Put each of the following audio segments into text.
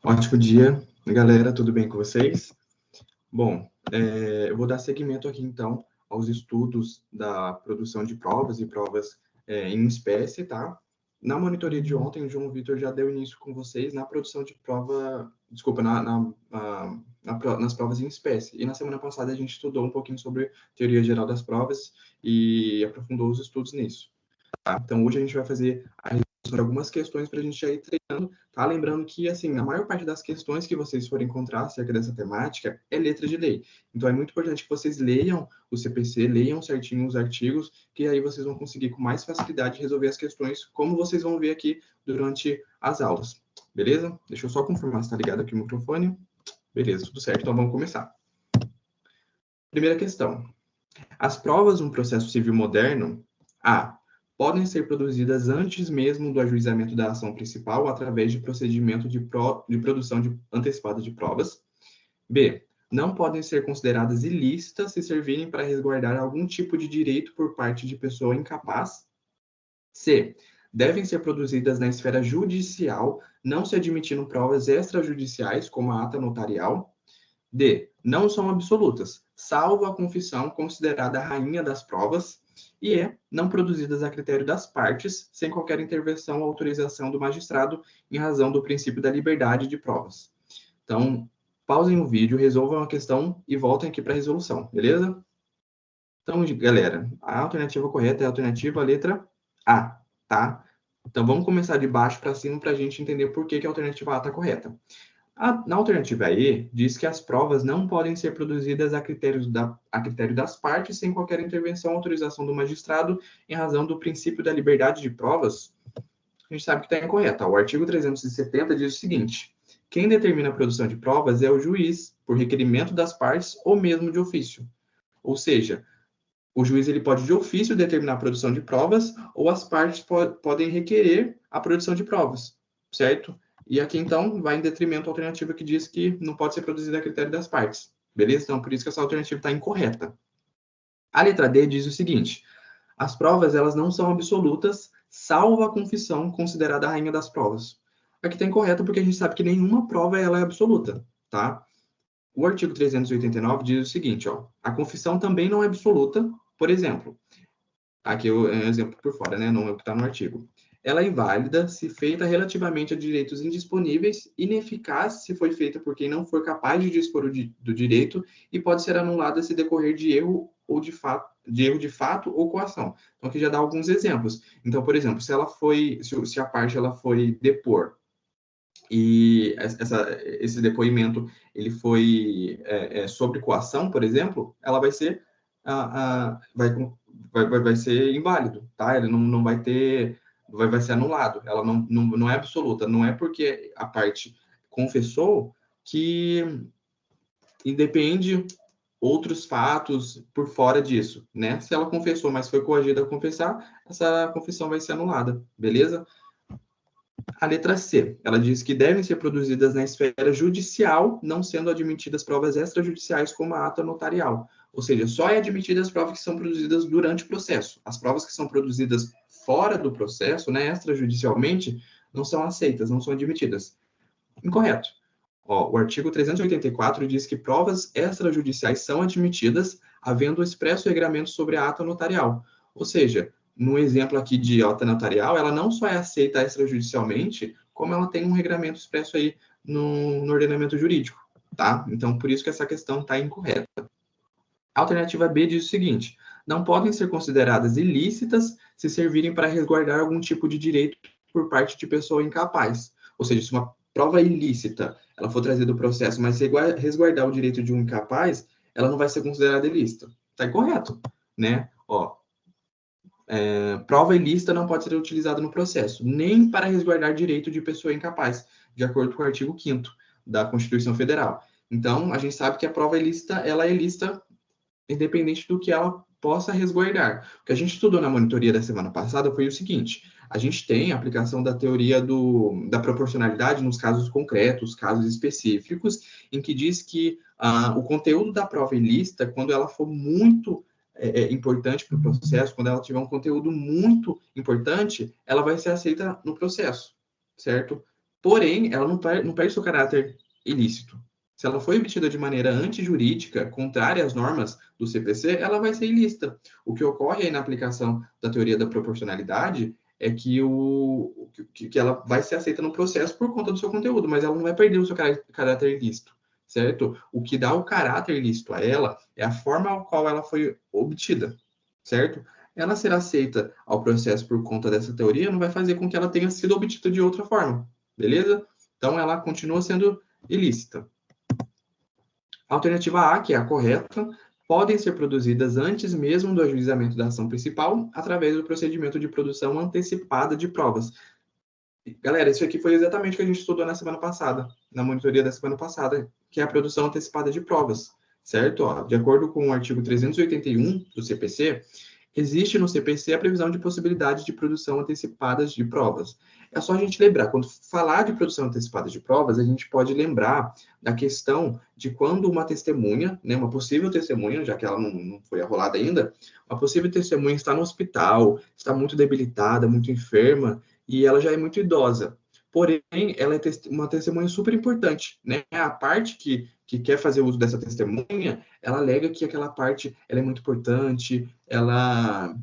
Ótimo dia, galera, tudo bem com vocês? Bom, eu vou dar seguimento aqui, então, aos estudos da produção de provas e provas em espécie, tá? Na monitoria de ontem, o João Vitor já deu início com vocês na produção de prova, desculpa, nas provas em espécie. E na semana passada a gente estudou um pouquinho sobre teoria geral das provas e aprofundou os estudos nisso. Tá? Então, hoje a gente vai fazer a resolução de algumas questões para a gente ir treinando, tá? Lembrando que, assim, a maior parte das questões que vocês forem encontrar acerca dessa temática é letra de lei. Então, é muito importante que vocês leiam o CPC, leiam certinho os artigos, que aí vocês vão conseguir com mais facilidade resolver as questões, como vocês vão ver aqui durante as aulas. Beleza? Deixa eu só confirmar se está ligado aqui o microfone. Beleza, tudo certo. Então, vamos começar. Primeira questão. As provas de um processo civil moderno, A, podem ser produzidas antes mesmo do ajuizamento da ação principal através de procedimento de produção antecipada de provas. B, não podem ser consideradas ilícitas se servirem para resguardar algum tipo de direito por parte de pessoa incapaz. C, devem ser produzidas na esfera judicial, não se admitindo provas extrajudiciais, como a ata notarial. D, não são absolutas, salvo a confissão considerada a rainha das provas. E E, não produzidas a critério das partes, sem qualquer intervenção ou autorização do magistrado, em razão do princípio da liberdade de provas. Então, pausem o vídeo, resolvam a questão e voltem aqui para a resolução, beleza? Então, galera, a alternativa correta é a alternativa letra A, tá? Então, vamos começar de baixo para cima para a gente entender por que a alternativa A está correta. Na alternativa E, diz que as provas não podem ser produzidas a critério das partes sem qualquer intervenção ou autorização do magistrado em razão do princípio da liberdade de provas. A gente sabe que está incorreta. O artigo 370 diz o seguinte: quem determina a produção de provas é o juiz, por requerimento das partes ou mesmo de ofício. Ou seja, o juiz ele pode de ofício determinar a produção de provas ou as partes podem requerer a produção de provas, certo? E aqui, então, vai em detrimento à alternativa que diz que não pode ser produzida a critério das partes. Beleza? Então, por isso que essa alternativa está incorreta. A letra D diz o seguinte: as provas elas não são absolutas, salvo a confissão considerada a rainha das provas. Aqui está incorreta porque a gente sabe que nenhuma prova ela é absoluta, tá? O artigo 389 diz o seguinte, ó, a confissão também não é absoluta, por exemplo, aqui é um exemplo por fora, né? Não é o que está no artigo. Ela é inválida se feita relativamente a direitos indisponíveis, ineficaz se foi feita por quem não for capaz de dispor do direito e pode ser anulada se decorrer de erro ou de fato ou coação. Então aqui já dá alguns exemplos. Então, por exemplo, se a parte ela foi depor e esse depoimento ele foi sobre coação, por exemplo, ela vai ser vai ser inválido, tá? Ele não vai ter, vai ser anulado. Ela não é absoluta. Não é porque a parte confessou que independe outros fatos por fora disso, né? Se ela confessou, mas foi coagida a confessar, essa confissão vai ser anulada, beleza? A letra C, ela diz que devem ser produzidas na esfera judicial, não sendo admitidas provas extrajudiciais como a ata notarial. Ou seja, só é admitidas as provas que são produzidas durante o processo. As provas que são produzidas fora do processo, né, extrajudicialmente, não são aceitas, não são admitidas. Incorreto. Ó, o artigo 384 diz que provas extrajudiciais são admitidas, havendo expresso regramento sobre a ata notarial. Ou seja, no exemplo aqui de ata notarial, ela não só é aceita extrajudicialmente, como ela tem um regramento expresso aí no ordenamento jurídico, tá? Então, por isso que essa questão está incorreta. A alternativa B diz o seguinte: não podem ser consideradas ilícitas se servirem para resguardar algum tipo de direito por parte de pessoa incapaz. Ou seja, se uma prova ilícita ela for trazida do processo, mas resguardar o direito de um incapaz, ela não vai ser considerada ilícita. Está incorreto, né? Ó, prova ilícita não pode ser utilizada no processo, nem para resguardar direito de pessoa incapaz, de acordo com o artigo 5º da Constituição Federal. Então, a gente sabe que a prova ilícita, ela é ilícita independente do que ela possa resguardar. O que a gente estudou na monitoria da semana passada foi o seguinte: a gente tem a aplicação da teoria da proporcionalidade nos casos concretos, casos específicos, em que diz que o conteúdo da prova ilícita, quando ela for muito importante para o processo, quando ela tiver um conteúdo muito importante, ela vai ser aceita no processo, certo? Porém, ela não perde seu caráter ilícito. Se ela foi obtida de maneira antijurídica, contrária às normas do CPC, ela vai ser ilícita. O que ocorre aí na aplicação da teoria da proporcionalidade é que ela vai ser aceita no processo por conta do seu conteúdo, mas ela não vai perder o seu caráter ilícito, certo? O que dá o caráter ilícito a ela é a forma ao qual ela foi obtida, certo? Ela ser aceita ao processo por conta dessa teoria não vai fazer com que ela tenha sido obtida de outra forma, beleza? Então, ela continua sendo ilícita. A alternativa A, que é a correta, podem ser produzidas antes mesmo do ajuizamento da ação principal, através do procedimento de produção antecipada de provas. Galera, isso aqui foi exatamente o que a gente estudou na semana passada, na monitoria da semana passada, que é a produção antecipada de provas, certo? Ó, de acordo com o artigo 381 do CPC, existe no CPC a previsão de possibilidade de produção antecipada de provas. É só a gente lembrar, quando falar de produção antecipada de provas, a gente pode lembrar da questão de quando uma testemunha, né, uma possível testemunha, já que ela não foi arrolada ainda, uma possível testemunha está no hospital, está muito debilitada, muito enferma, e ela já é muito idosa. Porém, ela é uma testemunha super importante, né? A parte que quer fazer uso dessa testemunha, ela alega que aquela parte ela é muito importante,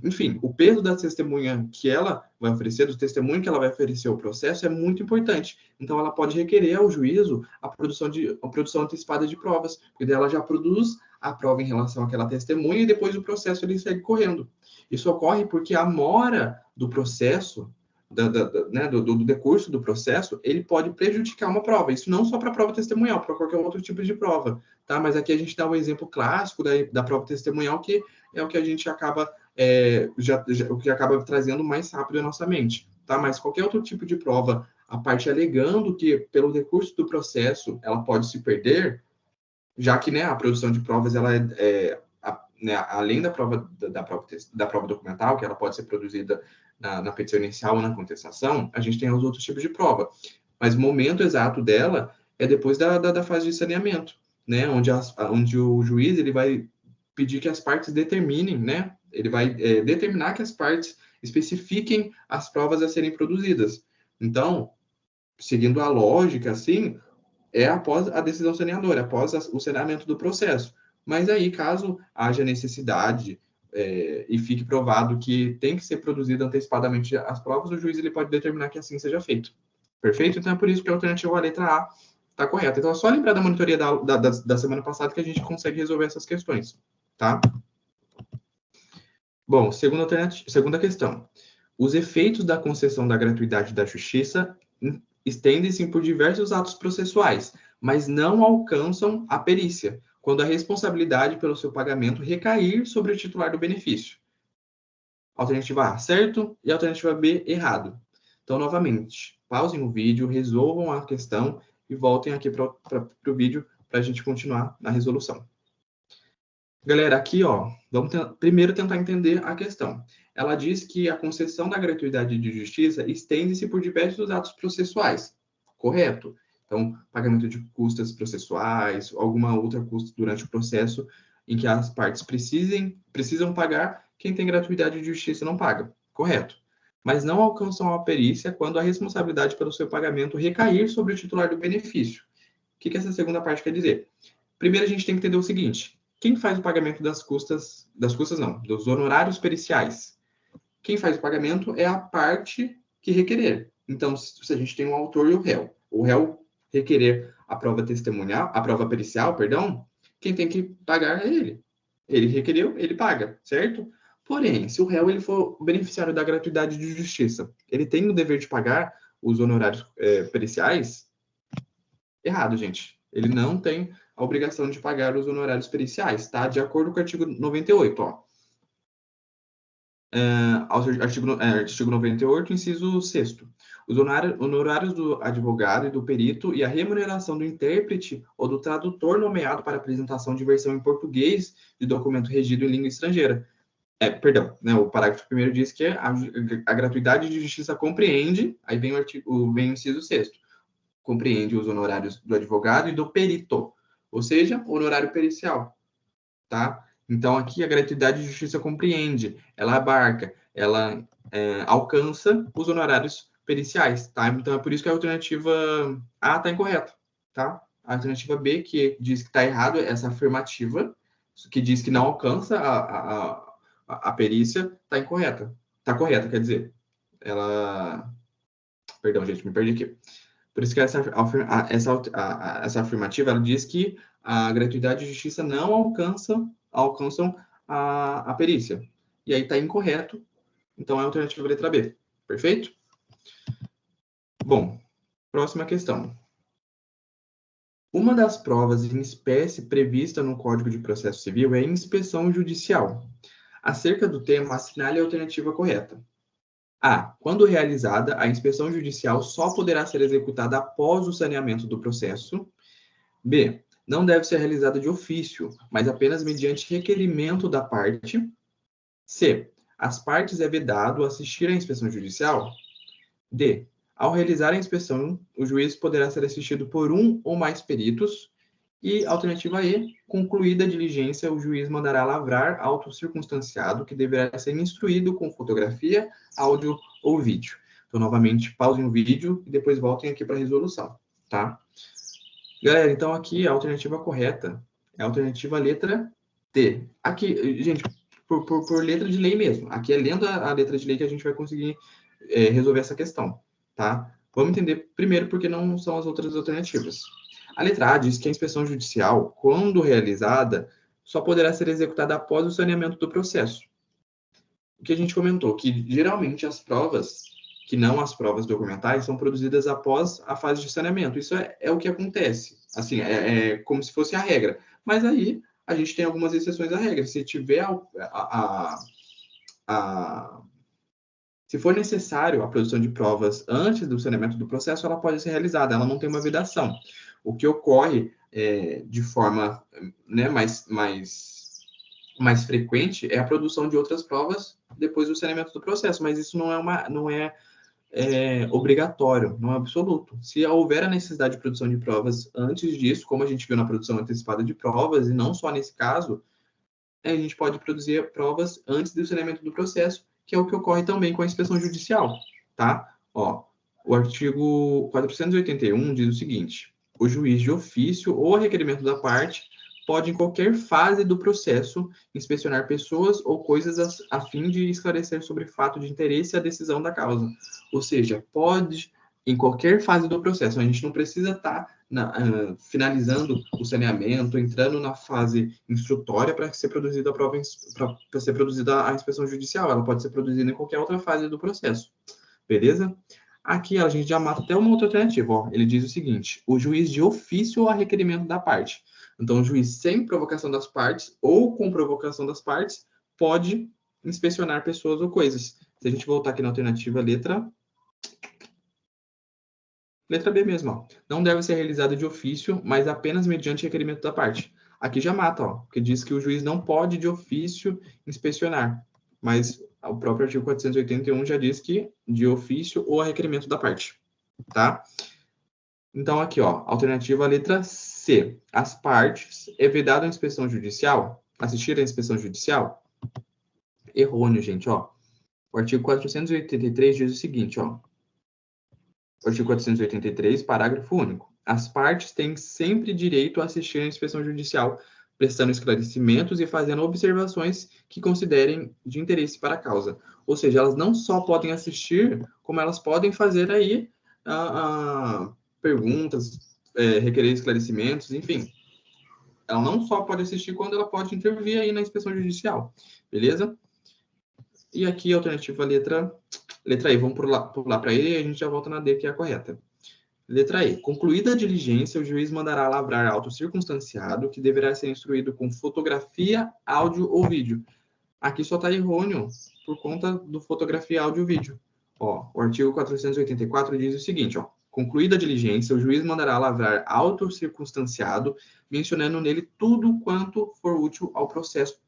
enfim, o peso da testemunha que ela vai oferecer, do testemunho que ela vai oferecer ao processo é muito importante. Então, ela pode requerer ao juízo a produção antecipada de provas, porque daí ela já produz a prova em relação àquela testemunha e depois o processo ele segue correndo. Isso ocorre porque a mora do processo, né, do decurso do processo, ele pode prejudicar uma prova. Isso não só para a prova testemunhal, para qualquer outro tipo de prova, tá? Mas aqui a gente dá um exemplo clássico da prova testemunhal, que é o que a gente acaba, o que acaba trazendo mais rápido à nossa mente, tá? Mas qualquer outro tipo de prova, a parte alegando que, pelo decurso do processo, ela pode se perder, já que, né, a produção de provas, ela né, além da prova da prova documental, que ela pode ser produzida na petição inicial ou na contestação, a gente tem os outros tipos de prova. Mas o momento exato dela é depois da fase de saneamento, né, onde o juiz ele vai pedir que as partes determinem, né, ele vai determinar que as partes especifiquem as provas a serem produzidas. Então, seguindo a lógica, assim, é após a decisão saneadora, após o saneamento do processo. Mas aí, caso haja necessidade e fique provado que tem que ser produzida antecipadamente as provas, o juiz ele pode determinar que assim seja feito. Perfeito? Então é por isso que a alternativa à letra A está correta. Então é só lembrar da monitoria da semana passada que a gente consegue resolver essas questões. Tá? Bom, segunda questão. Os efeitos da concessão da gratuidade da justiça estendem-se por diversos atos processuais, mas não alcançam a perícia, quando a responsabilidade pelo seu pagamento recair sobre o titular do benefício. Alternativa A, certo, e alternativa B, errado. Então, novamente, pausem o vídeo, resolvam a questão e voltem aqui para o vídeo para a gente continuar na resolução. Galera, aqui, ó, vamos primeiro tentar entender a questão. Ela diz que a concessão da gratuidade de justiça estende-se por diversos atos processuais, correto? Então, pagamento de custas processuais, alguma outra custa durante o processo em que as partes precisam pagar, quem tem gratuidade de justiça não paga, correto? Mas não alcançam a perícia quando a responsabilidade pelo seu pagamento recair sobre o titular do benefício. O que essa segunda parte quer dizer? Primeiro, a gente tem que entender o seguinte: quem faz o pagamento das custas não, dos honorários periciais? Quem faz o pagamento é a parte que requerer. Então, se a gente tem um autor e o réu requerer a prova testemunhal, a prova pericial, perdão, quem tem que pagar é ele. Ele requereu, ele paga, certo? Porém, se o réu ele for beneficiário da gratuidade de justiça, ele tem o dever de pagar os honorários periciais? Errado, gente. Ele não tem a obrigação de pagar os honorários periciais, tá? De acordo com o artigo 98, ó. Artigo 98, inciso 6º. Os honorários do advogado e do perito e a remuneração do intérprete ou do tradutor nomeado para apresentação de versão em português de documento regido em língua estrangeira. Perdão, né, o parágrafo 1º diz que a gratuidade de justiça compreende, aí vem o inciso 6º, compreende os honorários do advogado e do perito, ou seja, honorário pericial, tá? Então, aqui a gratuidade de justiça compreende, ela abarca, ela alcança os honorários periciais, tá? Então, é por isso que a alternativa A está incorreta, tá? A alternativa B, que diz que está errado, essa afirmativa, que diz que não alcança a perícia, está incorreta. Está correta, quer dizer. Ela... Perdão, gente, me perdi aqui. Por isso que essa afirmativa, ela diz que a gratuidade e a justiça não alcançam a perícia. E aí está incorreto. Então, é a alternativa letra B. Perfeito? Bom, próxima questão. Uma das provas em espécie prevista no Código de Processo Civil é a inspeção judicial. Acerca do tema, assinale a alternativa correta. A. Quando realizada, a inspeção judicial só poderá ser executada após o saneamento do processo. B. Não deve ser realizada de ofício, mas apenas mediante requerimento da parte. C. Às partes é vedado assistir à inspeção judicial. D. Ao realizar a inspeção, o juiz poderá ser assistido por um ou mais peritos. E alternativa E, concluída a diligência, o juiz mandará lavrar auto circunstanciado que deverá ser instruído com fotografia, áudio ou vídeo. Então, novamente, pausem o vídeo e depois voltem aqui para a resolução, tá? Galera, então aqui a alternativa correta é a alternativa letra D. Aqui, gente, por letra de lei mesmo. Aqui é lendo a letra de lei que a gente vai conseguir resolver essa questão, tá? Vamos entender primeiro porque não são as outras alternativas. A letra A diz que a inspeção judicial, quando realizada, só poderá ser executada após o saneamento do processo. O que a gente comentou, que geralmente as provas, que não as provas documentais, são produzidas após a fase de saneamento. Isso é o que acontece. Assim, é como se fosse a regra. Mas aí, a gente tem algumas exceções à regra. Se tiver se for necessário a produção de provas antes do saneamento do processo, ela pode ser realizada, ela não tem uma vedação. O que ocorre de forma mais frequente é a produção de outras provas depois do saneamento do processo, mas isso não é obrigatório, não é absoluto. Se houver a necessidade de produção de provas antes disso, como a gente viu na produção antecipada de provas, e não só nesse caso, a gente pode produzir provas antes do saneamento do processo, que é o que ocorre também com a inspeção judicial, tá? Ó, o artigo 481 diz o seguinte: o juiz de ofício ou a requerimento da parte pode, em qualquer fase do processo, inspecionar pessoas ou coisas a fim de esclarecer sobre fato de interesse a decisão da causa. Ou seja, pode, em qualquer fase do processo. A gente não precisa estar finalizando o saneamento, entrando na fase instrutória para ser produzida a prova, para ser produzida a inspeção judicial. Ela pode ser produzida em qualquer outra fase do processo. Beleza? Aqui a gente já mata até uma outra alternativa. Ó. Ele diz o seguinte: o juiz de ofício ou a requerimento da parte. Então, o juiz sem provocação das partes ou com provocação das partes pode inspecionar pessoas ou coisas. Se a gente voltar aqui na alternativa letra B mesmo, ó. Não deve ser realizada de ofício, mas apenas mediante requerimento da parte. Aqui já mata, ó, porque diz que o juiz não pode de ofício inspecionar, mas o próprio artigo 481 já diz que de ofício ou a requerimento da parte, tá? Então, aqui, ó, alternativa letra C. As partes, é vedado a inspeção judicial? Assistir à inspeção judicial? Errôneo, gente, ó. O artigo 483 diz o seguinte, ó. O artigo 483, parágrafo único. As partes têm sempre direito a assistir à inspeção judicial, prestando esclarecimentos e fazendo observações que considerem de interesse para a causa. Ou seja, elas não só podem assistir, como elas podem fazer aí perguntas, requerer esclarecimentos, enfim. Ela não só pode assistir, quando ela pode intervir aí na inspeção judicial, beleza? E aqui a alternativa letra E. Vamos pular para E e a gente já volta na D, que é a correta. Letra E. Concluída a diligência, o juiz mandará lavrar auto circunstanciado, que deverá ser instruído com fotografia, áudio ou vídeo. Aqui só está errôneo por conta do fotografia, áudio e vídeo. Ó, o artigo 484 diz o seguinte, ó. Concluída a diligência, o juiz mandará lavrar auto circunstanciado, mencionando nele tudo quanto for útil ao processo,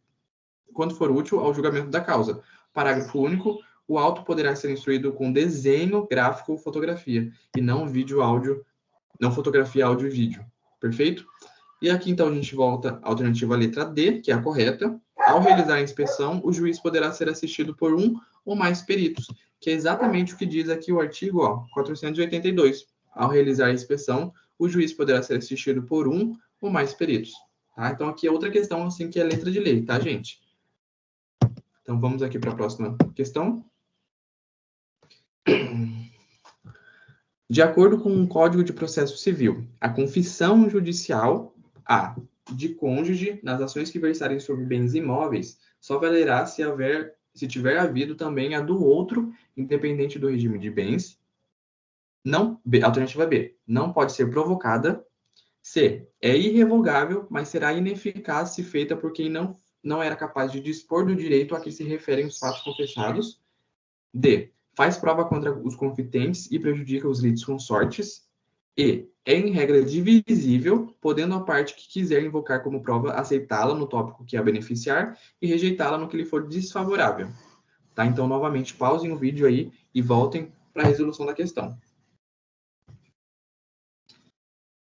quanto for útil ao julgamento da causa. Parágrafo único. O auto poderá ser instruído com desenho, gráfico ou fotografia, e não vídeo, áudio, não fotografia, áudio e vídeo. Perfeito? E aqui, então, a gente volta à alternativa letra D, que é a correta. Ao realizar a inspeção, o juiz poderá ser assistido por um ou mais peritos. que é exatamente o que diz aqui o artigo 482. Ao realizar a inspeção, o juiz poderá ser assistido por um ou mais peritos. Tá? Então, aqui é outra questão, assim, que é letra de lei, tá, gente? Então, vamos aqui para a próxima questão. De acordo com o Código de Processo Civil, a confissão judicial de cônjuge nas ações que versarem sobre bens imóveis só valerá se tiver havido também a do outro, independente do regime de bens. Alternativa B, não pode ser provocada. C, é irrevogável, mas será ineficaz se feita por quem não era capaz de dispor do direito a que se referem os fatos confessados. D, faz prova contra os confitentes e prejudica os litisconsortes. E, é em regra divisível, podendo a parte que quiser invocar como prova aceitá-la no tópico que a beneficiar e rejeitá-la no que lhe for desfavorável. Tá? Então, novamente, pausem o vídeo aí e voltem para a resolução da questão.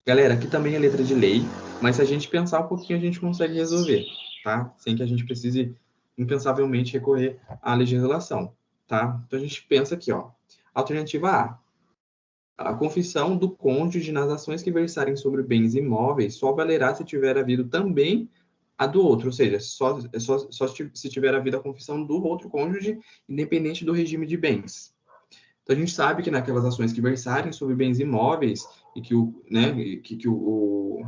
Galera, aqui também é letra de lei, mas se a gente pensar um pouquinho, a gente consegue resolver, tá? Sem que a gente precise, impensavelmente, recorrer à legislação, tá? Então, a gente pensa aqui, Alternativa A. A confissão do cônjuge nas ações que versarem sobre bens imóveis só valerá se tiver havido também a do outro, ou seja, só se tiver havido a confissão do outro cônjuge, independente do regime de bens. Então, a gente sabe que naquelas ações que versarem sobre bens imóveis e que,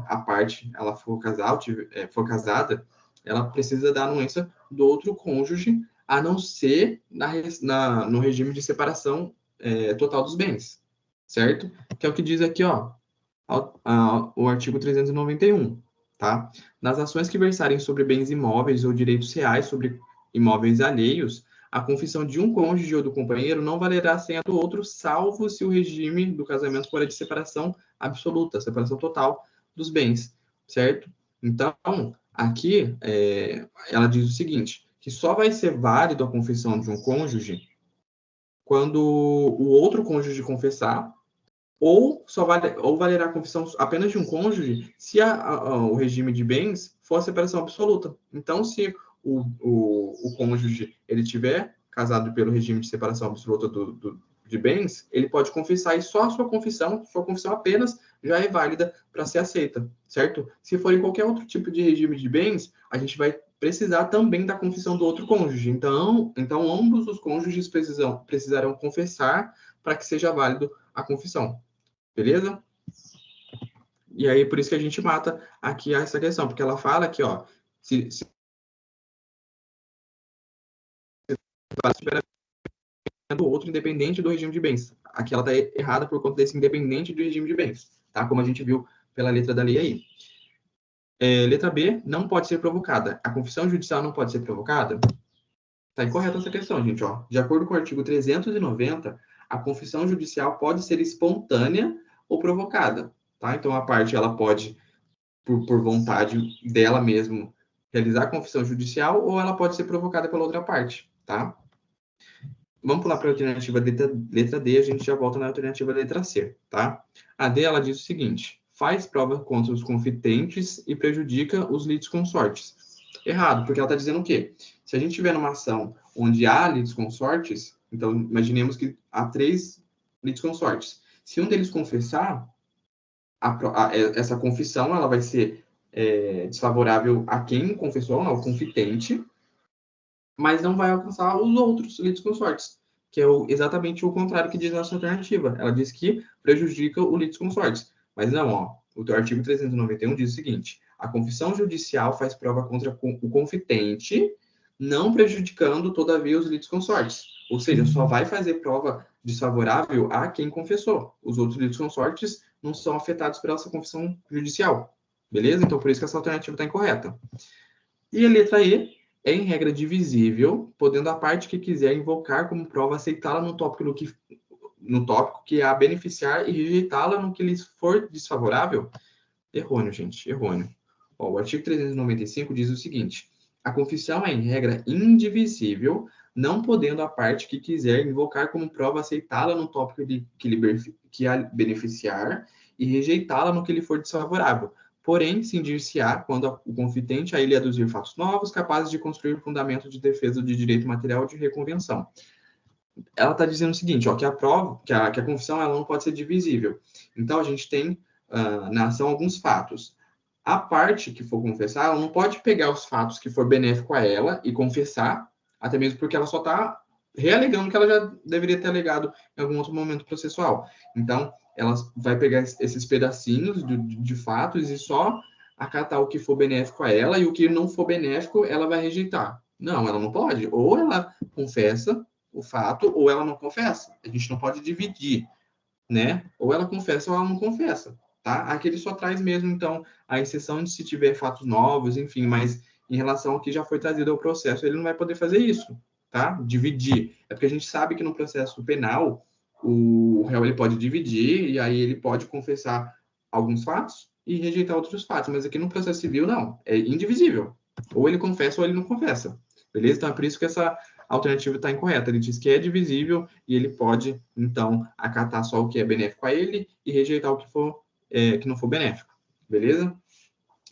a parte ela for casada, ela precisa da anuência do outro cônjuge, a não ser no regime de separação total dos bens, certo? Que é o que diz aqui, o artigo 391, tá? Nas ações que versarem sobre bens imóveis ou direitos reais sobre imóveis alheios, a confissão de um cônjuge ou do companheiro não valerá sem a do outro, salvo se o regime do casamento for de separação absoluta, separação total dos bens, certo? Então, aqui, ela diz o seguinte, que só vai ser válido a confissão de um cônjuge quando o outro cônjuge confessar, ou valerá a confissão apenas de um cônjuge se o regime de bens for a separação absoluta. Então, se o cônjuge ele tiver casado pelo regime de separação absoluta de bens, ele pode confessar e só a sua confissão apenas já é válida para ser aceita, certo? Se for em qualquer outro tipo de regime de bens, a gente vai precisar também da confissão do outro cônjuge. Então ambos os cônjuges precisarão confessar para que seja válido a confissão. Beleza? E aí, por isso que a gente mata aqui essa questão, porque ela fala aqui, se estiver do outro independente do regime de bens. Aqui ela está errada por conta desse independente do regime de bens, tá? Como a gente viu pela letra da lei aí. Letra B, não pode ser provocada. A confissão judicial não pode ser provocada? Está incorreta essa questão, gente, De acordo com o artigo 390, a confissão judicial pode ser espontânea ou provocada, tá? Então, a parte, ela pode, por vontade dela mesmo, realizar a confissão judicial, ou ela pode ser provocada pela outra parte, tá? Vamos pular para a alternativa letra D, a gente já volta na alternativa letra C, tá? A D, ela diz o seguinte, faz prova contra os confitentes e prejudica os litisconsortes. Errado, porque ela está dizendo o quê? Se a gente tiver numa ação onde há litisconsortes, então imaginemos que há 3 litisconsortes. Se um deles confessar, essa confissão ela vai ser desfavorável a quem confessou, ao confitente, mas não vai alcançar os outros litisconsortes, que é exatamente o contrário que diz a nossa alternativa. Ela diz que prejudica o litisconsortes. Mas não, o artigo 391 diz o seguinte, a confissão judicial faz prova contra o confitente, não prejudicando, todavia, os litisconsortes. Ou seja, só vai fazer prova desfavorável a quem confessou. Os outros litisconsortes não são afetados pela essa confissão judicial. Beleza? Então, por isso que essa alternativa está incorreta. E a letra E é, em regra, divisível, podendo a parte que quiser invocar como prova aceitá-la no tópico que a beneficiar e rejeitá-la no que lhes for desfavorável? Errôneo, gente, errôneo. O artigo 395 diz o seguinte, a confissão é, em regra, indivisível, não podendo a parte que quiser invocar como prova aceitá-la no tópico que a beneficiar e rejeitá-la no que lhe for desfavorável. Porém, cindir-se-á quando o confitente a ele aduzir fatos novos, capazes de construir fundamento de defesa de direito material de reconvenção. ela está dizendo o seguinte, ó, que a prova, que a confissão ela não pode ser divisível. Então, a gente tem na ação alguns fatos. A parte que for confessar, ela não pode pegar os fatos que for benéfico a ela e confessar, até mesmo porque ela só está realegando que ela já deveria ter alegado em algum outro momento processual. Então, ela vai pegar esses pedacinhos de fatos e só acatar o que for benéfico a ela e o que não for benéfico, ela vai rejeitar. Não, ela não pode. Ou ela confessa o fato, ou ela não confessa. A gente não pode dividir, né? Ou ela confessa ou ela não confessa, tá? Aqui ele só traz mesmo, então, a exceção de se tiver fatos novos, enfim, mas em relação ao que já foi trazido ao processo, ele não vai poder fazer isso, tá? Dividir. É porque a gente sabe que no processo penal, o réu ele pode dividir e aí ele pode confessar alguns fatos e rejeitar outros fatos, mas aqui no processo civil, não. É indivisível. Ou ele confessa ou ele não confessa. Beleza? Então é por isso que essa alternativa está incorreta. Ele diz que é divisível e ele pode, então, acatar só o que é benéfico a ele e rejeitar o que for que não for benéfico. Beleza?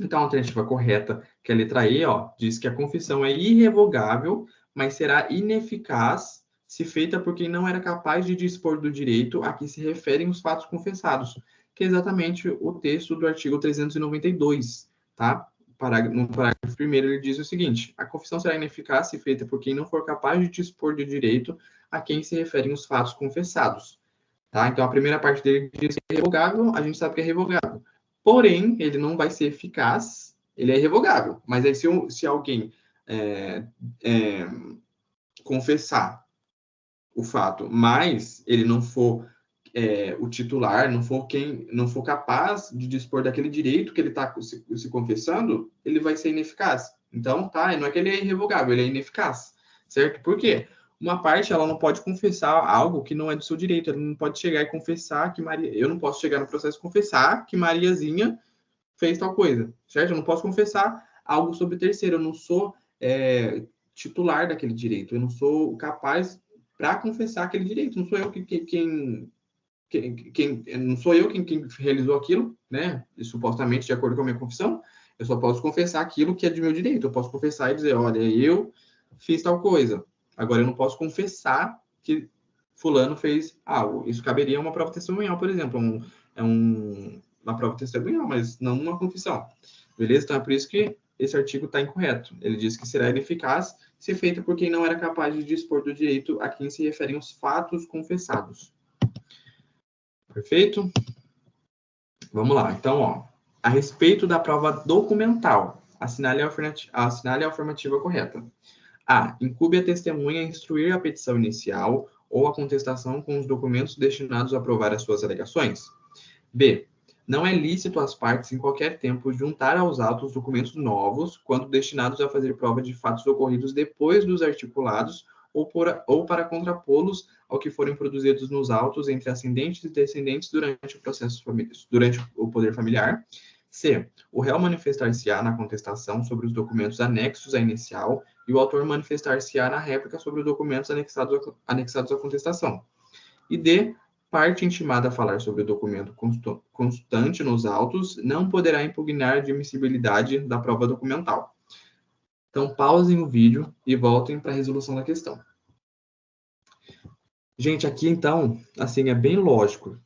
Então, a alternativa correta, que é a letra E, ó, diz que a confissão é irrevogável, mas será ineficaz se feita por quem não era capaz de dispor do direito a que se referem os fatos confessados, que é exatamente o texto do artigo 392, tá? No parágrafo 1º, ele diz o seguinte: a confissão será ineficaz se feita por quem não for capaz de dispor do direito a quem se referem os fatos confessados. Tá? Então, a primeira parte dele diz que é revogável, a gente sabe que é revogável. Porém, ele não vai ser eficaz, ele é irrevogável. Mas aí, se alguém confessar o fato, mas ele não for o titular, não for capaz de dispor daquele direito que ele está se confessando, ele vai ser ineficaz. Então, tá, não é que ele é irrevogável, ele é ineficaz, certo? Por quê? Uma parte, ela não pode confessar algo que não é do seu direito, ela não pode chegar e confessar que eu não posso chegar no processo e confessar que Mariazinha fez tal coisa, certo? Eu não posso confessar algo sobre terceiro, eu não sou titular daquele direito, eu não sou capaz para confessar aquele direito, não sou eu não sou eu quem realizou aquilo, né? E, supostamente, de acordo com a minha confissão, eu só posso confessar aquilo que é de meu direito. Eu posso confessar e dizer, olha, eu fiz tal coisa. Agora, eu não posso confessar que fulano fez algo. Isso caberia a uma prova testemunhal, por exemplo. Uma prova testemunhal, mas não uma confissão. Beleza? Então, é por isso que esse artigo está incorreto. Ele diz que será ineficaz se feita por quem não era capaz de dispor do direito a quem se referem os fatos confessados. Perfeito? Vamos lá. Então, ó, a respeito da prova documental, assinale a afirmativa correta. A. Incube a testemunha a instruir a petição inicial ou a contestação com os documentos destinados a provar as suas alegações. B. Não é lícito às partes, em qualquer tempo, juntar aos autos documentos novos, quando destinados a fazer prova de fatos ocorridos depois dos articulados ou para contrapô-los ao que forem produzidos nos autos entre ascendentes e descendentes durante o poder familiar. C. O réu manifestar-se-á na contestação sobre os documentos anexos à inicial e o autor manifestar-se-á na réplica sobre os documentos anexados à contestação. E D. Parte intimada a falar sobre o documento constante nos autos não poderá impugnar a admissibilidade da prova documental. Então, pausem o vídeo e voltem para a resolução da questão. Gente, aqui, então, assim, é bem lógico.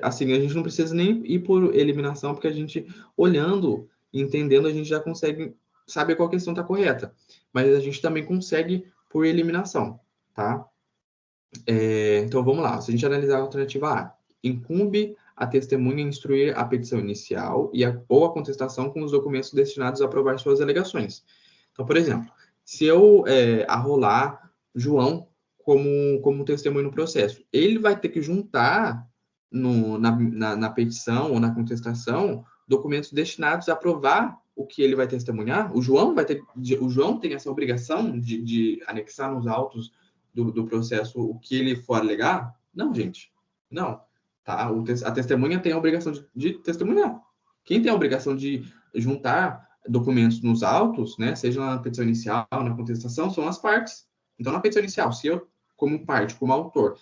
Assim, a gente não precisa nem ir por eliminação, porque a gente, olhando e entendendo, a gente já consegue saber qual questão está correta. Mas a gente também consegue por eliminação, tá? Então, vamos lá. Se a gente analisar a alternativa A, incumbe a testemunha instruir a petição inicial ou a contestação com os documentos destinados a provar suas alegações. Então, por exemplo, se eu arrolar João como testemunho no processo, ele vai ter que juntar na petição ou na contestação documentos destinados a provar o que ele vai testemunhar. O João tem essa obrigação de anexar nos autos do processo o que ele for alegar? Não, gente. Não. Tá? A testemunha tem a obrigação de testemunhar. Quem tem a obrigação de juntar documentos nos autos, né, seja na petição inicial, na contestação, são as partes. Então, na petição inicial, se eu, como parte, como autor,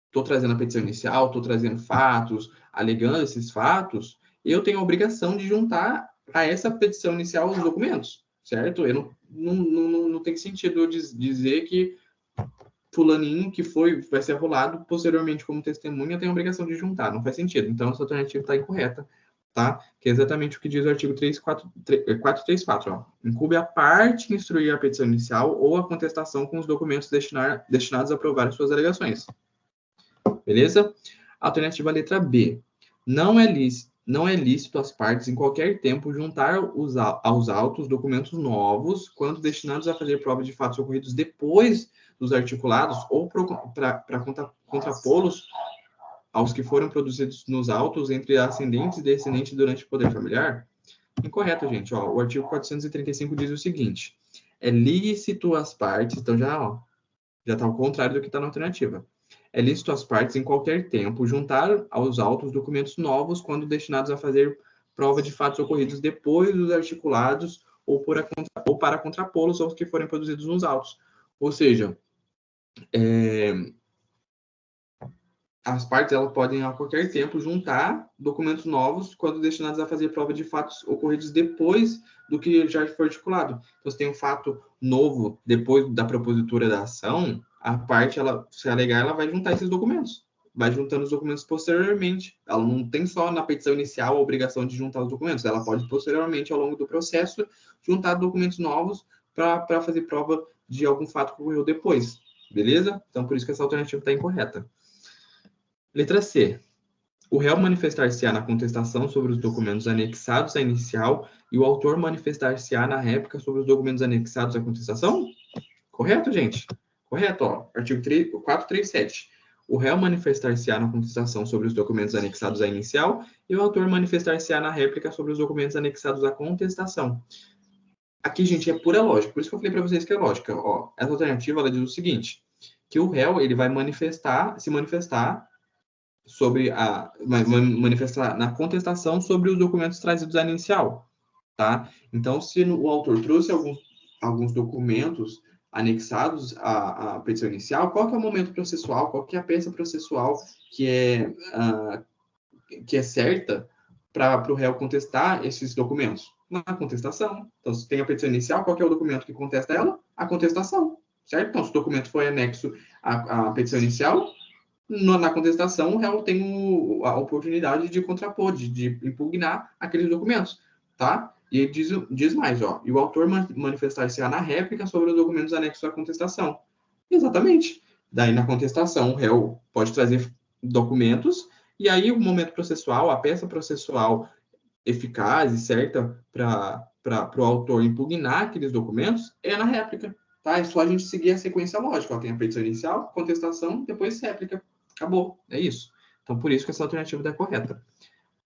estou trazendo a petição inicial, estou trazendo fatos, alegando esses fatos, eu tenho a obrigação de juntar a essa petição inicial os documentos, certo? Eu não tem sentido eu dizer que fulaninho que vai ser arrolado posteriormente como testemunha tem a obrigação de juntar. Não faz sentido. Então, essa alternativa está incorreta, tá? Que é exatamente o que diz o artigo 434, ó. Incumbe a parte instruir a petição inicial ou a contestação com os documentos destinados a provar suas alegações. Beleza? Alternativa letra B. Não é lícito às partes, em qualquer tempo, juntar aos autos documentos novos, quando destinados a fazer prova de fatos ocorridos depois dos articulados, ou para contrapô-los aos que foram produzidos nos autos entre ascendentes e descendentes durante o poder familiar. Incorreto, gente. Ó, o artigo 435 diz o seguinte: é lícito às partes, então já está ao contrário do que está na alternativa. É lícito às partes, em qualquer tempo, juntar aos autos documentos novos quando destinados a fazer prova de fatos ocorridos depois dos articulados ou para contrapô-los aos que forem produzidos nos autos. Ou seja, as partes elas podem, a qualquer tempo, juntar documentos novos quando destinados a fazer prova de fatos ocorridos depois do que já foi articulado. Então, se tem um fato novo depois da propositura da ação, a parte, se alegar, ela vai juntar esses documentos. Vai juntando os documentos posteriormente. Ela não tem só na petição inicial a obrigação de juntar os documentos. Ela pode, posteriormente, ao longo do processo, juntar documentos novos para fazer prova de algum fato que ocorreu depois. Beleza? Então, por isso que essa alternativa está incorreta. Letra C. O réu manifestar-se-á na contestação sobre os documentos anexados à inicial e o autor manifestar-se-á na réplica sobre os documentos anexados à contestação? Correto, gente? Correto, ó. Artigo 437. O réu manifestar-se-á na contestação sobre os documentos anexados à inicial e o autor manifestar-se-á na réplica sobre os documentos anexados à contestação. Aqui, gente, é pura lógica. Por isso que eu falei para vocês que é lógica. Ó, essa alternativa, ela diz o seguinte, que o réu, ele vai se manifestar manifestar na contestação sobre os documentos trazidos à inicial, tá? Então, se o autor trouxe alguns documentos anexados à petição inicial, qual que é o momento processual, qual que é a peça processual que é certa para o réu contestar esses documentos? Na contestação. Então, se tem a petição inicial, qual que é o documento que contesta ela? A contestação, certo? Então, se o documento foi anexo à petição inicial, na contestação, o réu tem a oportunidade de contrapor, de impugnar aqueles documentos, tá? E ele diz mais, ó, e o autor manifestar-se-á na réplica sobre os documentos anexos à contestação. Exatamente. Daí, na contestação, o réu pode trazer documentos, e aí o momento processual, a peça processual eficaz e certa para o autor impugnar aqueles documentos é na réplica, tá? É só a gente seguir a sequência lógica, ó, tem a petição inicial, contestação, depois réplica. Acabou, é isso. Então, por isso que essa alternativa é correta.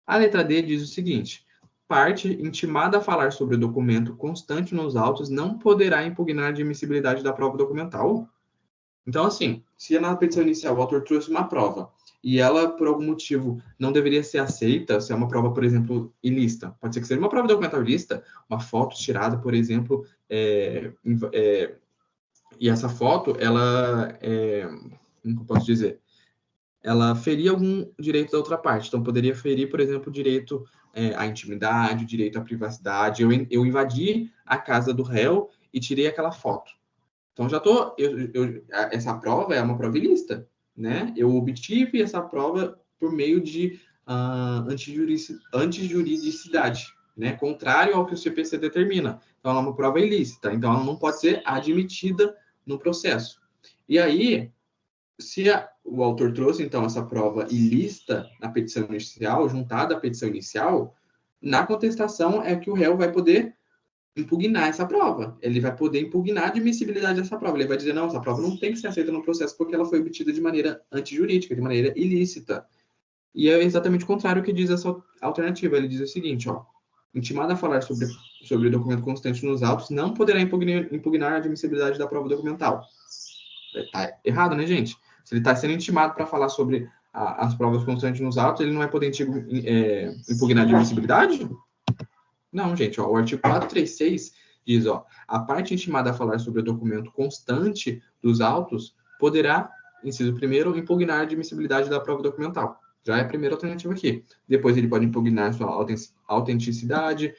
A letra D diz o seguinte: parte intimada a falar sobre o documento constante nos autos não poderá impugnar a admissibilidade da prova documental. Então, assim, se na petição inicial o autor trouxe uma prova e ela, por algum motivo, não deveria ser aceita, se é uma prova, por exemplo, ilícita, pode ser que seja uma prova documental ilícita, uma foto tirada, por exemplo, e essa foto, ela, como eu posso dizer, ela feria algum direito da outra parte. Então, poderia ferir, por exemplo, o direito à intimidade, o direito à privacidade. Eu invadi a casa do réu e tirei aquela foto. Então, essa prova é uma prova ilícita, né? Eu obtive essa prova por meio de antijuridicidade, né? Contrário ao que o CPC determina. Então, ela é uma prova ilícita. Então, ela não pode ser admitida no processo. E aí, se o autor trouxe, então, essa prova ilícita na petição inicial, juntada à petição inicial, na contestação é que o réu vai poder impugnar essa prova. Ele vai poder impugnar a admissibilidade dessa prova. Ele vai dizer, não, essa prova não tem que ser aceita no processo porque ela foi obtida de maneira antijurídica, de maneira ilícita. E é exatamente o contrário que diz essa alternativa. Ele diz o seguinte, ó, intimado a falar sobre o documento constante nos autos, não poderá impugnar a admissibilidade da prova documental. Tá errado, né, gente? Se ele está sendo intimado para falar sobre as provas constantes nos autos, ele não vai poder impugnar a admissibilidade? Não, gente. Ó, o artigo 436 diz, ó, a parte intimada a falar sobre o documento constante dos autos poderá, inciso primeiro, impugnar a admissibilidade da prova documental. Já é a primeira alternativa aqui. Depois ele pode impugnar sua autenticidade,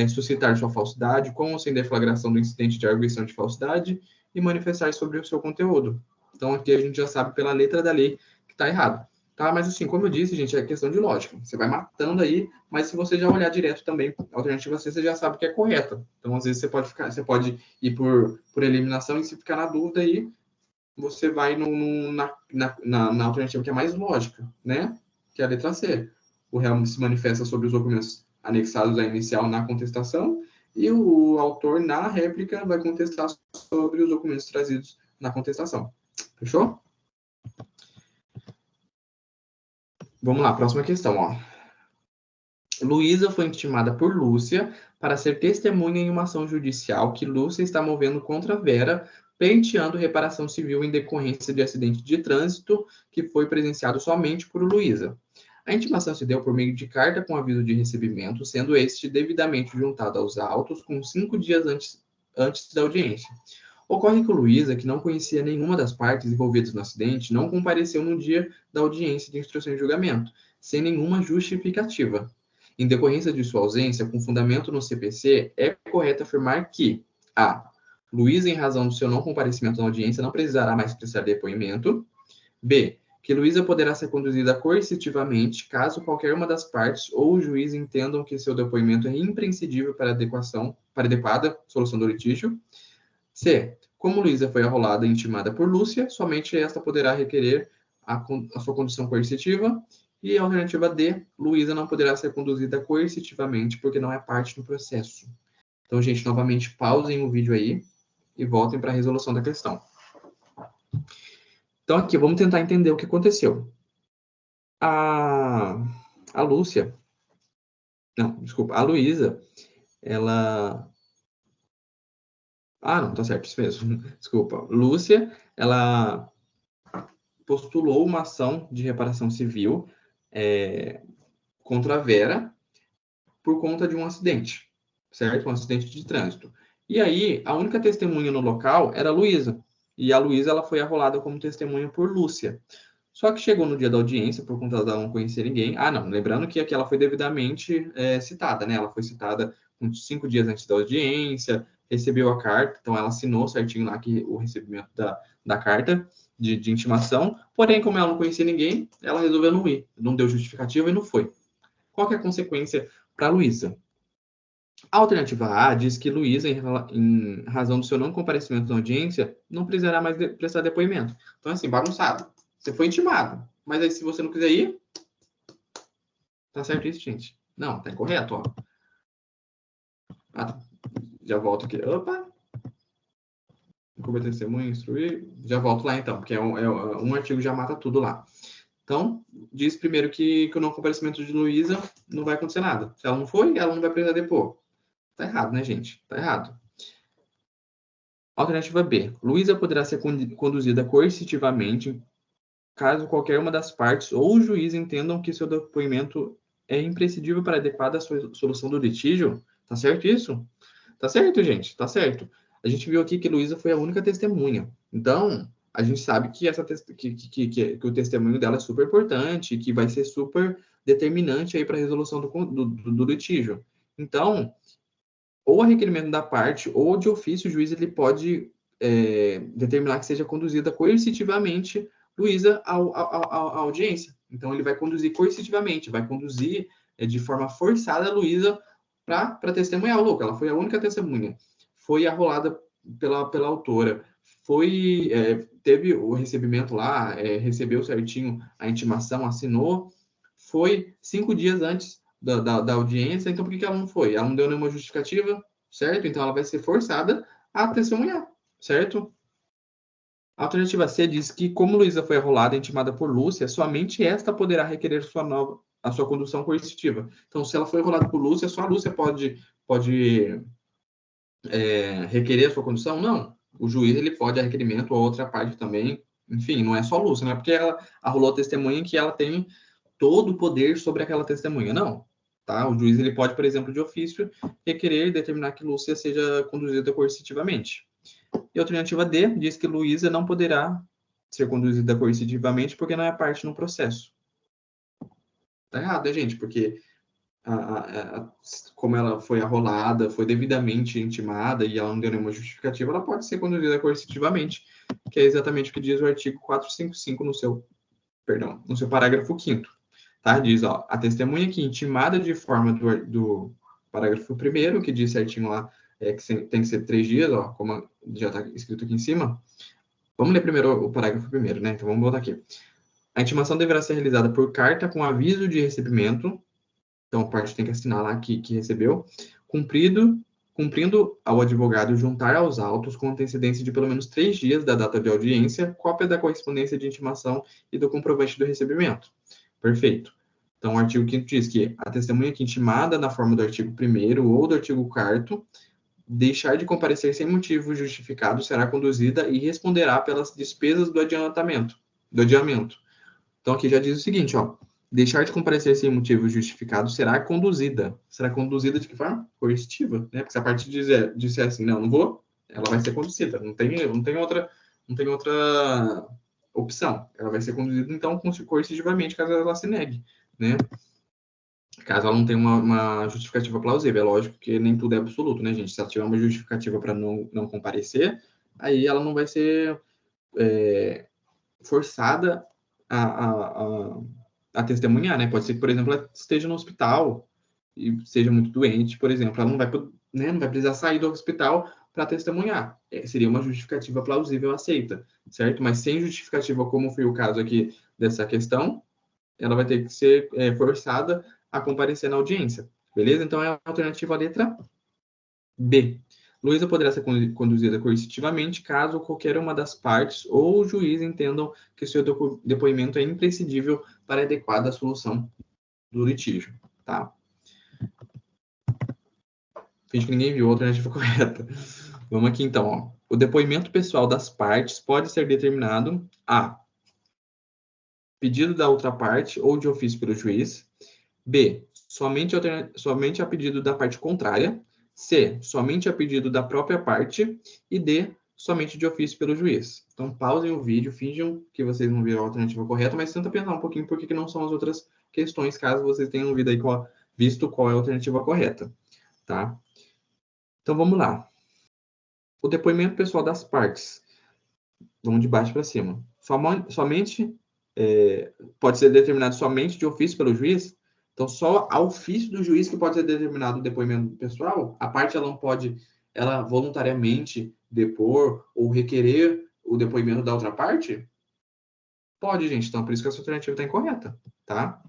suscitar sua falsidade, com ou sem deflagração do incidente de arguição de falsidade e manifestar sobre o seu conteúdo. Então, aqui a gente já sabe pela letra da lei que está errado. Tá? Mas, assim, como eu disse, gente, é questão de lógica. Você vai matando aí, mas se você já olhar direto também, a alternativa C, você já sabe que é correta. Então, às vezes, você pode ir por eliminação e se ficar na dúvida aí, você vai na alternativa que é mais lógica, né? Que é a letra C. O réu se manifesta sobre os documentos anexados à inicial na contestação e o autor, na réplica, vai contestar sobre os documentos trazidos na contestação. Fechou? Vamos lá, próxima questão, ó. Luísa foi intimada por Lúcia para ser testemunha em uma ação judicial que Lúcia está movendo contra Vera, pleiteando reparação civil em decorrência de acidente de trânsito que foi presenciado somente por Luísa. A intimação se deu por meio de carta com aviso de recebimento, sendo este devidamente juntado aos autos com 5 dias antes da audiência. Ocorre que Luísa, que não conhecia nenhuma das partes envolvidas no acidente, não compareceu no dia da audiência de instrução e julgamento, sem nenhuma justificativa. Em decorrência de sua ausência, com fundamento no CPC, é correto afirmar que a. Luísa, em razão do seu não comparecimento na audiência, não precisará mais prestar depoimento. B. Que Luísa poderá ser conduzida coercitivamente, caso qualquer uma das partes ou o juiz entendam que seu depoimento é imprescindível para adequada solução do litígio. C. Como Luísa foi arrolada e intimada por Lúcia, somente esta poderá requerer a sua condição coercitiva. E a alternativa D, Luísa não poderá ser conduzida coercitivamente porque não é parte do processo. Então, gente, novamente, pausem o vídeo aí e voltem para a resolução da questão. Então, aqui, vamos tentar entender o que aconteceu. A Lúcia... Não, desculpa. A Luísa, ela... Ah, não, tá certo, isso mesmo. Desculpa. Lúcia, ela postulou uma ação de reparação civil contra a Vera por conta de um acidente, certo? Um acidente de trânsito. E aí, a única testemunha no local era a Luísa. E a Luísa, ela foi arrolada como testemunha por Lúcia. Só que chegou no dia da audiência, por conta dela não conhecer ninguém. Ah, não, lembrando que aqui ela foi devidamente citada, né? Ela foi citada uns 5 dias antes da audiência, recebeu a carta, então ela assinou certinho lá que o recebimento da carta de intimação. Porém, como ela não conhecia ninguém, ela resolveu não ir. Não deu justificativa e não foi. Qual que é a consequência para Luísa? A alternativa A diz que Luísa, em razão do seu não comparecimento na audiência, não precisará mais prestar depoimento. Então, assim, bagunçado. Você foi intimado. Mas aí, se você não quiser ir, tá certo isso, gente? Não, tá incorreto, ó. Ah, já volto aqui. Opa! Encobrir testemunha, instruir. Já volto lá, então, porque um artigo já mata tudo lá. Então, diz primeiro que o não comparecimento de Luísa não vai acontecer nada. Se ela não foi, ela não vai precisar depor. Tá errado, né, gente? Tá errado. Alternativa B. Luísa poderá ser conduzida coercitivamente caso qualquer uma das partes ou o juiz entendam que seu depoimento é imprescindível para adequada solução do litígio. Tá certo isso? Tá certo, gente. Tá certo. A gente viu aqui que Luísa foi a única testemunha. Então, a gente sabe que, que o testemunho dela é super importante, que vai ser super determinante aí para a resolução do litígio. Então, ou a requerimento da parte, ou de ofício, o juiz ele pode determinar que seja conduzida coercitivamente Luísa à audiência. Então, ele vai conduzir coercitivamente, vai conduzir de forma forçada a Luísa para testemunhar. Louco, ela foi a única testemunha. Foi arrolada pela autora. Teve o recebimento lá, recebeu certinho a intimação, assinou. Foi 5 dias antes da audiência, então por que ela não foi? Ela não deu nenhuma justificativa, certo? Então ela vai ser forçada a testemunhar, certo? A alternativa C diz que, como Luísa foi arrolada e intimada por Lúcia, somente esta poderá requerer a sua condução coercitiva. Então, se ela foi arrolada por Lúcia, só a Lúcia pode requerer a sua condução? Não. O juiz ele pode a requerimento, ou a outra parte também. Enfim, não é só a Lúcia, não é porque ela arrolou a testemunha que ela tem todo o poder sobre aquela testemunha. Não. Tá? O juiz ele pode, por exemplo, de ofício, requerer e determinar que Lúcia seja conduzida coercitivamente. E a alternativa D diz que Luísa não poderá ser conduzida coercitivamente porque não é parte no processo. Tá errado, né, gente? Porque como ela foi arrolada, foi devidamente intimada e ela não deu nenhuma justificativa, ela pode ser conduzida coercitivamente. que é exatamente o que diz o artigo 455 no seu parágrafo 5º, tá? Diz, ó, a testemunha que intimada de forma do parágrafo 1º, que diz certinho lá, que tem que ser 3 dias, ó, como já está escrito aqui em cima. Vamos ler primeiro o parágrafo 1º, né? Então, vamos voltar aqui. A intimação deverá ser realizada por carta com aviso de recebimento, então a parte tem que assinar lá que recebeu, cumprindo ao advogado juntar aos autos com antecedência de pelo menos 3 dias da data de audiência, cópia da correspondência de intimação e do comprovante do recebimento. Perfeito. Então, o artigo 5º diz que a testemunha que intimada na forma do artigo 1º ou do artigo 4º deixar de comparecer sem motivo justificado será conduzida e responderá pelas despesas do adiamento. Então, aqui já diz o seguinte, ó, deixar de comparecer sem motivo justificado será conduzida. Será conduzida de que forma? Coercitiva, né? Porque se a parte disser assim, não vou, ela vai ser conduzida. Não tem outra opção. Ela vai ser conduzida, então, coercitivamente, caso ela se negue, né? Caso ela não tenha uma justificativa plausível. É lógico que nem tudo é absoluto, né, gente? Se ela tiver uma justificativa para não comparecer, aí ela não vai ser forçada a testemunhar, né? Pode ser que, por exemplo, ela esteja no hospital e seja muito doente, por exemplo, ela não vai precisar sair do hospital para testemunhar. Seria uma justificativa plausível aceita, certo? Mas sem justificativa, como foi o caso aqui dessa questão, ela vai ter que ser forçada a comparecer na audiência, beleza? Então, é a alternativa letra B. Luísa poderá ser conduzida coercitivamente caso qualquer uma das partes ou o juiz entendam que seu depoimento é imprescindível para a adequada solução do litígio, tá? Finge que ninguém viu a alternativa correta. Vamos aqui, então, ó. O depoimento pessoal das partes pode ser determinado a pedido da outra parte ou de ofício pelo juiz. B. Somente a pedido da parte contrária. C. Somente a pedido da própria parte. E D. Somente de ofício pelo juiz. Então, pausem o vídeo, finjam que vocês não viram a alternativa correta, mas tenta pensar um pouquinho por que não são as outras questões, caso vocês tenham visto qual é a alternativa correta, tá? Então, vamos lá. O depoimento pessoal das partes. Vamos de baixo para cima. Somente pode ser determinado somente de ofício pelo juiz. Então, só a ofício do juiz que pode ser determinado o depoimento pessoal. A parte ela não pode, ela voluntariamente depor ou requerer o depoimento da outra parte? Pode, gente. Então, por isso que essa alternativa está incorreta, tá?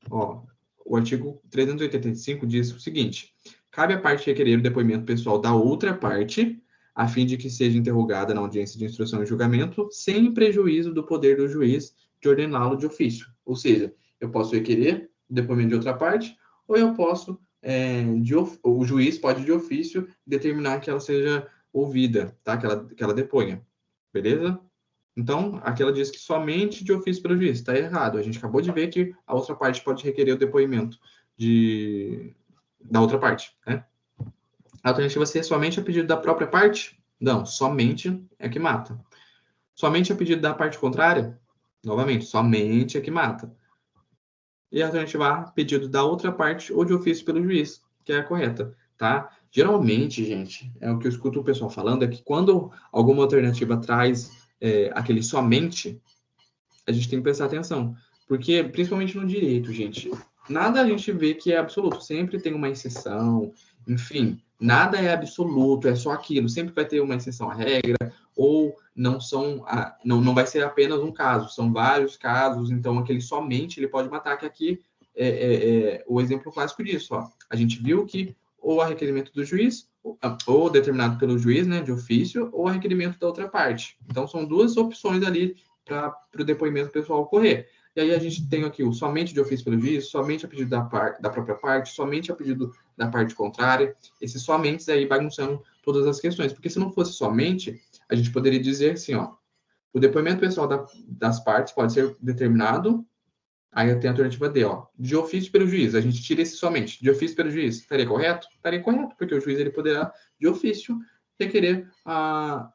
Ó, o artigo 385 diz o seguinte: cabe à parte requerer o depoimento pessoal da outra parte, a fim de que seja interrogada na audiência de instrução e julgamento, sem prejuízo do poder do juiz de ordená-lo de ofício. Ou seja, eu posso requerer o depoimento de outra parte, ou eu posso, o juiz pode de ofício determinar que ela seja ouvida, tá? Que ela deponha. Beleza? Então, aqui ela diz que somente de ofício pelo juiz. Está errado. A gente acabou de ver que a outra parte pode requerer o depoimento da outra parte, né? A alternativa C, somente a pedido da própria parte? Não, somente é que mata. Somente a pedido da parte contrária? Novamente, somente é que mata. E a alternativa A, pedido da outra parte ou de ofício pelo juiz, que é a correta, tá? Geralmente, gente, é o que eu escuto o pessoal falando, é que quando alguma alternativa traz aquele somente, a gente tem que prestar atenção. Porque, principalmente no direito, gente, nada a gente vê que é absoluto. Sempre tem uma exceção, enfim, nada é absoluto, é só aquilo. Sempre vai ter uma exceção à regra, ou não vai ser apenas um caso, são vários casos, então aquele somente ele pode matar, que aqui é o exemplo clássico disso. Ó. A gente viu que ou a requerimento do juiz, ou determinado pelo juiz, né, de ofício, ou a requerimento da outra parte. Então, são duas opções ali para o depoimento pessoal ocorrer. E aí a gente tem aqui o somente de ofício pelo juiz, somente a pedido da própria parte, somente a pedido da parte contrária, esses somente aí bagunçando todas as questões. Porque se não fosse somente, a gente poderia dizer assim, ó, o depoimento pessoal das partes pode ser determinado, aí tem a alternativa D, ó, de ofício pelo juiz, a gente tira esse somente, de ofício pelo juiz, estaria correto? Estaria correto, porque o juiz ele poderá, de ofício, determinar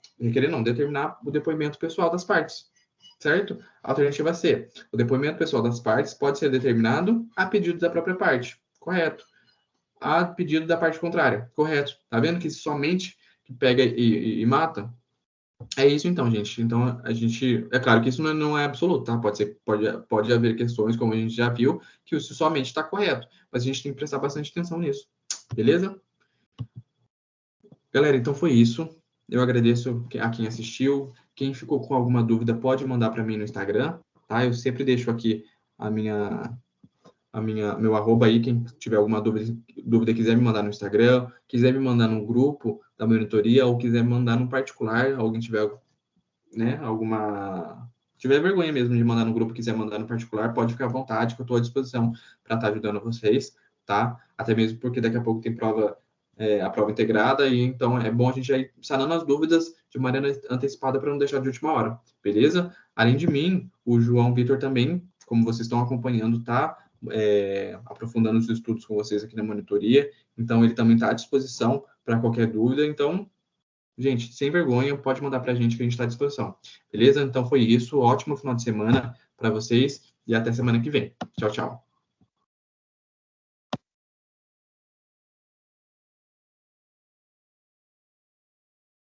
o depoimento pessoal das partes. Certo? Alternativa C. O depoimento pessoal das partes pode ser determinado a pedido da própria parte. Correto. A pedido da parte contrária. Correto. Tá vendo que somente que pega e mata? É isso então, gente. Então, a gente... É claro que isso não é absoluto, tá? Pode haver questões, como a gente já viu, que isso somente está correto. Mas a gente tem que prestar bastante atenção nisso. Beleza? Galera, então foi isso. Eu agradeço a quem assistiu. Quem ficou com alguma dúvida pode mandar para mim no Instagram, tá? Eu sempre deixo aqui a minha, meu arroba aí. Quem tiver alguma dúvida quiser me mandar no Instagram, quiser me mandar no grupo da monitoria ou quiser me mandar no particular, alguém tiver, né, tiver vergonha mesmo de mandar no grupo, quiser mandar no particular, pode ficar à vontade, que eu estou à disposição para estar ajudando vocês, tá? Até mesmo porque daqui a pouco tem a prova integrada, e então é bom a gente já ir sanando as dúvidas de maneira antecipada para não deixar de última hora, beleza? Além de mim, o João Vitor também, como vocês estão acompanhando, tá aprofundando os estudos com vocês aqui na monitoria, então ele também está à disposição para qualquer dúvida, então gente, sem vergonha, pode mandar para a gente que a gente está à disposição. Beleza? Então foi isso. Ótimo final de semana para vocês e até semana que vem. Tchau, tchau.